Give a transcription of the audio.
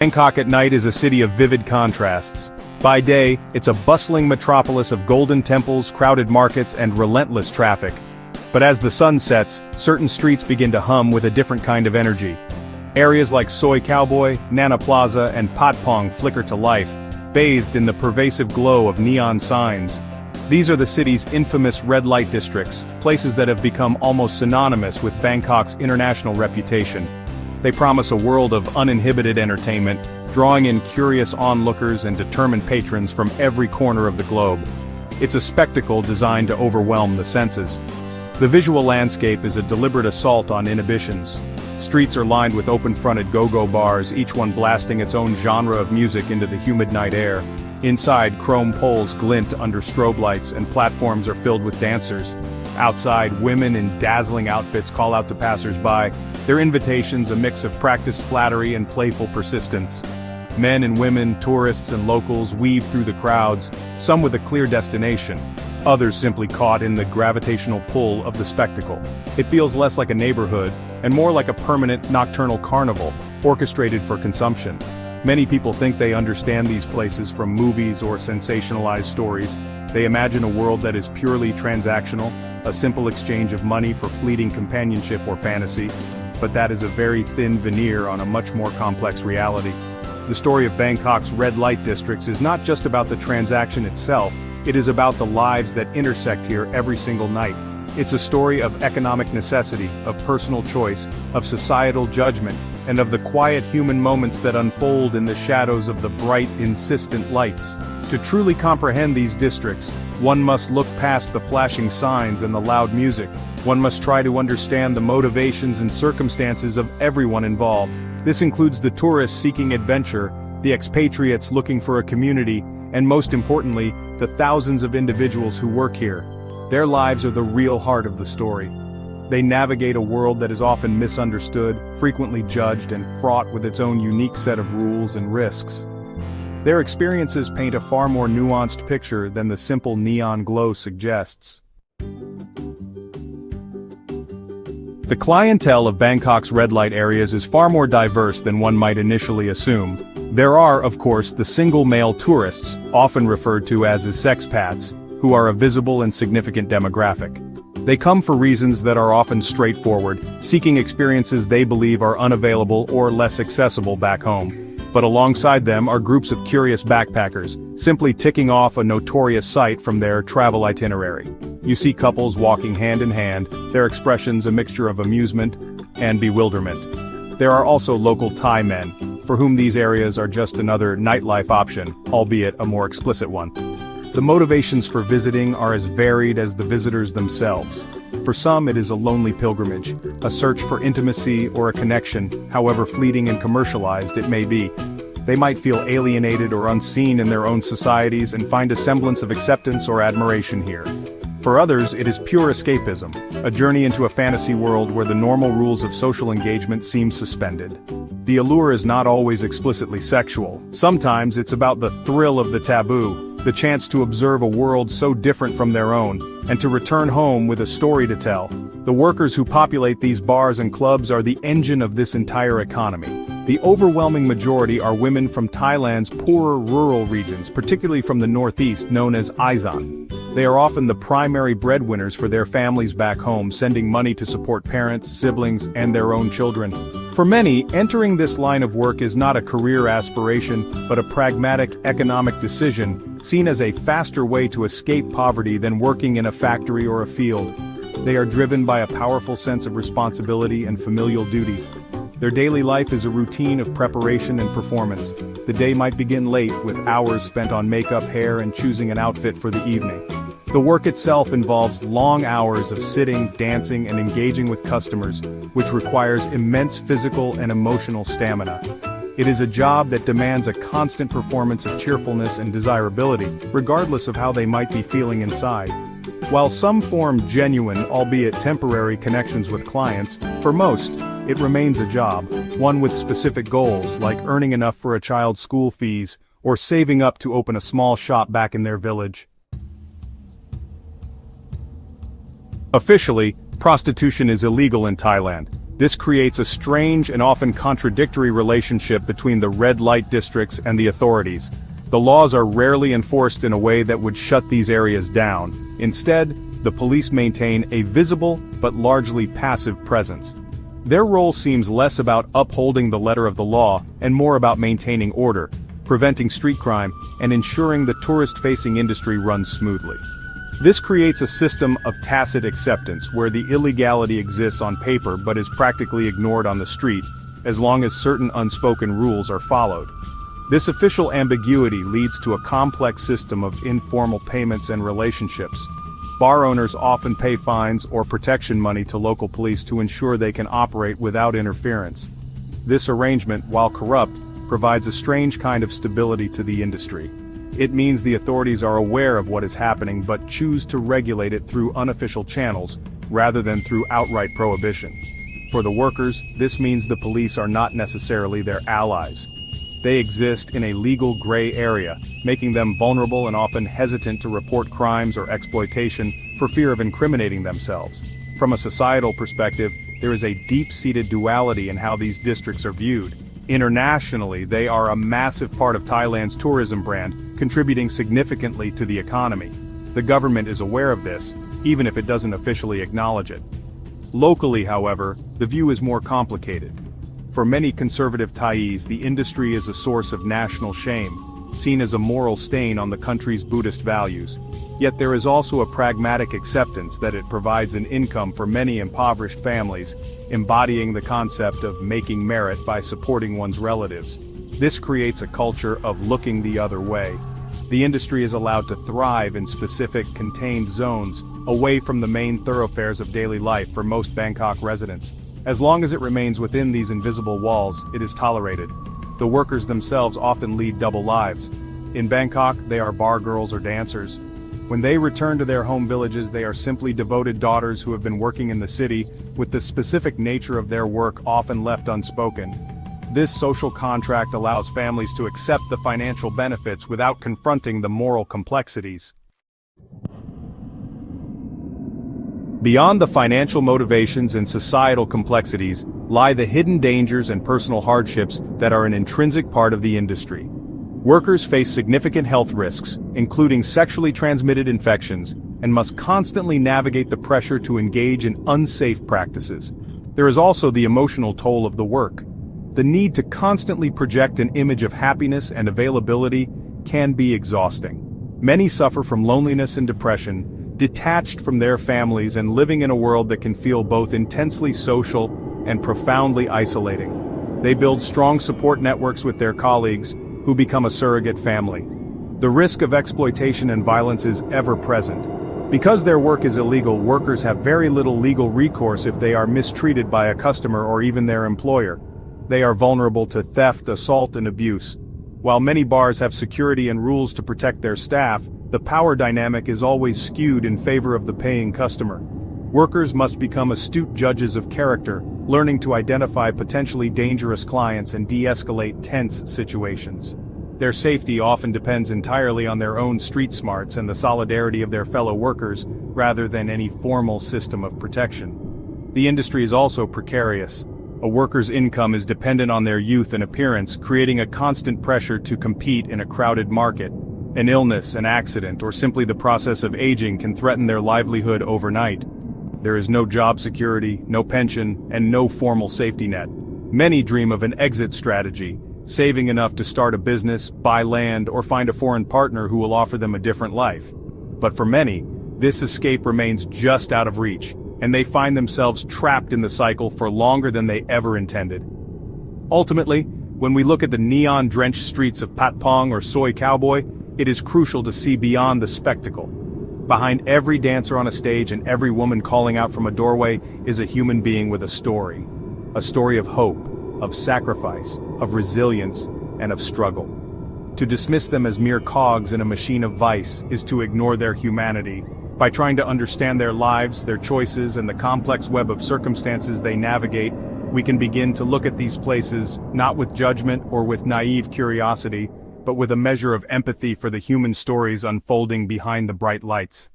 Bangkok at night is a city of vivid contrasts. By day, it's a bustling metropolis of golden temples, crowded markets, and relentless traffic. But as the sun sets, certain streets begin to hum with a different kind of energy. Areas like Cowboy, Plaza, and Patpong flicker to life, bathed in the pervasive glow of neon signs. These are the city's infamous red light districts, places that have become almost synonymous with Bangkok's international reputation. They promise a world of uninhibited entertainment, drawing in curious onlookers and determined patrons from every corner of the globe. It's a spectacle designed to overwhelm the senses. The visual landscape is a deliberate assault on inhibitions. Streets are lined with open-fronted go-go bars, each one blasting its own genre of music into the humid night air. Inside, chrome poles glint under strobe lights and platforms are filled with dancers. Outside, women in dazzling outfits call out to passers-by, their invitations a mix of practiced flattery and playful persistence. Men and women, tourists and locals weave through the crowds, some with a clear destination, others simply caught in the gravitational pull of the spectacle. It feels less like a neighborhood, and more like a permanent nocturnal carnival, orchestrated for consumption. Many people think they understand these places from movies or sensationalized stories. They imagine a world that is purely transactional, a simple exchange of money for fleeting companionship or fantasy. But that is a very thin veneer on a much more complex reality. The story of Bangkok's red light districts is not just about the transaction itself, it is about the lives that intersect here every single night. It's a story of economic necessity, of personal choice, of societal judgment, and of the quiet human moments that unfold in the shadows of the bright, insistent lights. To truly comprehend these districts, one must look past the flashing signs and the loud music. One must try to understand the motivations and circumstances of everyone involved. This includes the tourists seeking adventure, the expatriates looking for a community, and most importantly, the thousands of individuals who work here. Their lives are the real heart of the story. They navigate a world that is often misunderstood, frequently judged, and fraught with its own unique set of rules and risks. Their experiences paint a far more nuanced picture than the simple neon glow suggests. The clientele of Bangkok's red light areas is far more diverse than one might initially assume. There are, of course, the single male tourists, often referred to as sexpats, who are a visible and significant demographic. They come for reasons that are often straightforward, seeking experiences they believe are unavailable or less accessible back home. But alongside them are groups of curious backpackers, simply ticking off a notorious site from their travel itinerary. You see couples walking hand in hand, their expressions a mixture of amusement and bewilderment. There are also local Thai men, for whom these areas are just another nightlife option, albeit a more explicit one. The motivations for visiting are as varied as the visitors themselves. For some it is a lonely pilgrimage, a search for intimacy or a connection, however fleeting and commercialized it may be. They might feel alienated or unseen in their own societies and find a semblance of acceptance or admiration here. For others, it is pure escapism, a journey into a fantasy world where the normal rules of social engagement seem suspended. The allure is not always explicitly sexual. Sometimes it's about the thrill of the taboo, the chance to observe a world so different from their own, and to return home with a story to tell. The workers who populate these bars and clubs are the engine of this entire economy. The overwhelming majority are women from Thailand's poorer rural regions, particularly from the northeast, known as Isan. They are often the primary breadwinners for their families back home, sending money to support parents, siblings, and their own children. For many, entering this line of work is not a career aspiration, but a pragmatic economic decision, seen as a faster way to escape poverty than working in a factory or a field. They are driven by a powerful sense of responsibility and familial duty. Their daily life is a routine of preparation and performance. The day might begin late, with hours spent on makeup, hair, and choosing an outfit for the evening. The work itself involves long hours of sitting, dancing, and engaging with customers, which requires immense physical and emotional stamina. It is a job that demands a constant performance of cheerfulness and desirability, regardless of how they might be feeling inside. While some form genuine, albeit temporary, connections with clients, for most, it remains a job, one with specific goals, like earning enough for a child's school fees, or saving up to open a small shop back in their village. Officially, prostitution is illegal in Thailand, This creates a strange and often contradictory relationship between the red light districts and the authorities. The laws are rarely enforced in a way that would shut these areas down. Instead, the police maintain a visible but largely passive presence. Their role seems less about upholding the letter of the law and more about maintaining order, preventing street crime, and ensuring the tourist-facing industry runs smoothly. This creates a system of tacit acceptance where the illegality exists on paper but is practically ignored on the street, as long as certain unspoken rules are followed. This official ambiguity leads to a complex system of informal payments and relationships. Bar owners often pay fines or protection money to local police to ensure they can operate without interference. This arrangement, while corrupt, provides a strange kind of stability to the industry. It means the authorities are aware of what is happening but choose to regulate it through unofficial channels, rather than through outright prohibition. For the workers, this means the police are not necessarily their allies. They exist in a legal gray area, making them vulnerable and often hesitant to report crimes or exploitation for fear of incriminating themselves. From a societal perspective, there is a deep-seated duality in how these districts are viewed. Internationally, they are a massive part of Thailand's tourism brand, contributing significantly to the economy. The government is aware of this, even if it doesn't officially acknowledge it. Locally, however, the view is more complicated. For many conservative Thais, the industry is a source of national shame, seen as a moral stain on the country's Buddhist values. Yet there is also a pragmatic acceptance that it provides an income for many impoverished families, embodying the concept of making merit by supporting one's relatives. This creates a culture of looking the other way. The industry is allowed to thrive in specific, contained zones, away from the main thoroughfares of daily life for most Bangkok residents. As long as it remains within these invisible walls, it is tolerated. The workers themselves often lead double lives. In Bangkok, they are bar girls or dancers. When they return to their home villages, they are simply devoted daughters who have been working in the city, with the specific nature of their work often left unspoken. This social contract allows families to accept the financial benefits without confronting the moral complexities. Beyond the financial motivations and societal complexities lie the hidden dangers and personal hardships that are an intrinsic part of the industry. Workers face significant health risks, including sexually transmitted infections, and must constantly navigate the pressure to engage in unsafe practices. There is also the emotional toll of the work. The need to constantly project an image of happiness and availability can be exhausting. Many suffer from loneliness and depression, detached from their families and living in a world that can feel both intensely social and profoundly isolating. They build strong support networks with their colleagues, who become a surrogate family. The risk of exploitation and violence is ever present. Because their work is illegal, workers have very little legal recourse if they are mistreated by a customer or even their employer. They are vulnerable to theft, assault, and abuse. While many bars have security and rules to protect their staff, the power dynamic is always skewed in favor of the paying customer. Workers must become astute judges of character, learning to identify potentially dangerous clients and de-escalate tense situations. Their safety often depends entirely on their own street smarts and the solidarity of their fellow workers, rather than any formal system of protection. The industry is also precarious. A worker's income is dependent on their youth and appearance, creating a constant pressure to compete in a crowded market. An illness, an accident, or simply the process of aging can threaten their livelihood overnight. There is no job security, no pension, and no formal safety net. Many dream of an exit strategy, saving enough to start a business, buy land, or find a foreign partner who will offer them a different life. But for many, this escape remains just out of reach, and they find themselves trapped in the cycle for longer than they ever intended. Ultimately, when we look at the neon-drenched streets of Patpong or Cowboy, it is crucial to see beyond the spectacle. Behind every dancer on a stage and every woman calling out from a doorway is a human being with a story. A story of hope, of sacrifice, of resilience, and of struggle. To dismiss them as mere cogs in a machine of vice is to ignore their humanity. By trying to understand their lives, their choices, and the complex web of circumstances they navigate, we can begin to look at these places, not with judgment or with naive curiosity, but with a measure of empathy for the human stories unfolding behind the bright lights.